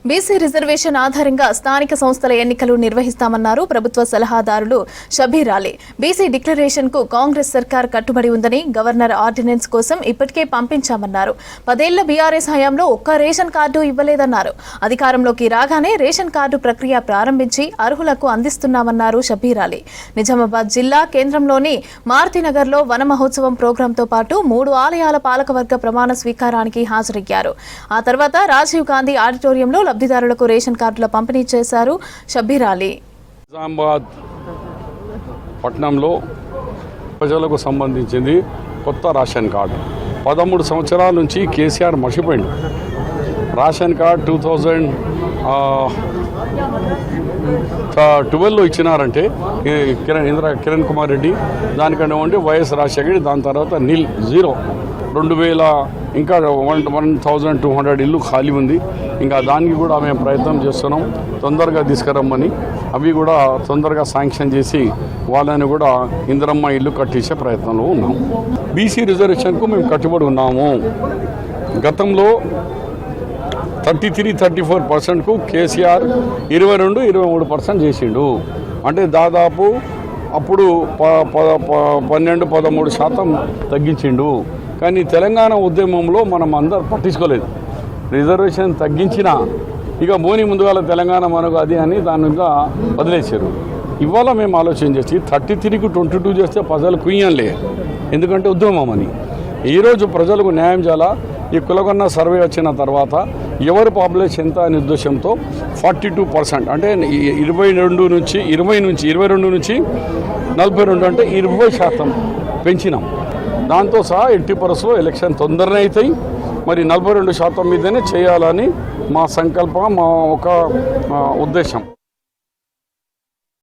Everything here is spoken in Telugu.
బీసీ రిజర్వేషన్ ఆధారంగా స్థానిక సంస్థల ఎన్నికలు నిర్వహిస్తామన్నారు ప్రభుత్వ సలహాదారులు షబీర్ అలీ. బీసీ డిక్లరేషన్ కు కాంగ్రెస్ సర్కార్ కట్టుబడి ఉందని, గవర్నర్ ఆర్డినెన్స్ కోసం ఇప్పటికే పంపించామన్నారు. 10 ఏళ్ల బీఆర్ఎస్ హయాంలో ఒక్క రేషన్ కార్డు ఇవ్వలేదన్నారు. అధికారంలోకి రాగానే రేషన్ కార్డు ప్రక్రియ ప్రారంభించి అర్హులకు అందిస్తున్నామన్నారు షబీర్ అలీ. నిజామాబాద్ జిల్లా కేంద్రంలోని మారుతినగర్లో వన మహోత్సవం ప్రోగ్రాంతో పాటు 3 ఆలయాల పాలకవర్గ ప్రమాణ స్వీకారానికి హాజరయ్యారు. ఆ తర్వాత రాజీవ్ గాంధీ ఆడిటోరియంలో లబ్ధిదారులకు రేషన్ కార్డుల పంపిణీ చేశారు షబీర్ అలీ. నిజామాబాద్ పట్టణంలో ప్రజలకు సంబంధించింది కొత్త రేషన్ కార్డు 13 సంవత్సరాల నుంచి కేసీఆర్ మర్చిపోయింది. రేషన్ కార్డు 2012లో ఇచ్చినారంటే కిరణ్ కుమార్ రెడ్డి, దానికంటే ఉండి వైఎస్ రాజశేఖర్, దాని తర్వాత జీరో 2000 ఇంకా 1200 ఇల్లు ఖాళీ ఉంది. ఇంకా దానికి కూడా మేము ప్రయత్నం చేస్తున్నాం తొందరగా తీసుకురమ్మని. అవి కూడా తొందరగా శాంక్షన్ చేసి వాళ్ళని కూడా ఇందిరమ్మ ఇల్లు కట్టించే ప్రయత్నంలో ఉన్నాం. బీసీ రిజర్వేషన్కు మేము కట్టుబడి ఉన్నాము. గతంలో 33-34%కు కేసీఆర్ 22-23% చేసిండు. అంటే దాదాపు అప్పుడు 12-13% తగ్గించిండు. కానీ తెలంగాణ ఉద్యమంలో మనం అందరు పట్టించుకోలేదు. రిజర్వేషన్ తగ్గించినా ఇక మోని ముందుగాల తెలంగాణ మనకు అది అని దాని మీద వదిలేశారు. ఇవాళ మేము ఆలోచన చేసి 33కు 22 చేస్తే ప్రజలు కుయ్యంలే, ఎందుకంటే ఉద్యమం అని. ఈరోజు ప్రజలకు న్యాయం చేయాలా. ఈ కులగొన్న సర్వే వచ్చిన తర్వాత ఎవరి పాపులేషన్ ఎంత అనే ఉద్దేశంతో 42%, అంటే 22 నుంచి 42 అంటే 20% పెంచినాం. దాంతో సహా 80% ఎలక్షన్ తొందరనే అవుతాయి. మరి 42% మీదనే చేయాలని మా సంకల్పం, మా ఒక ఉద్దేశం.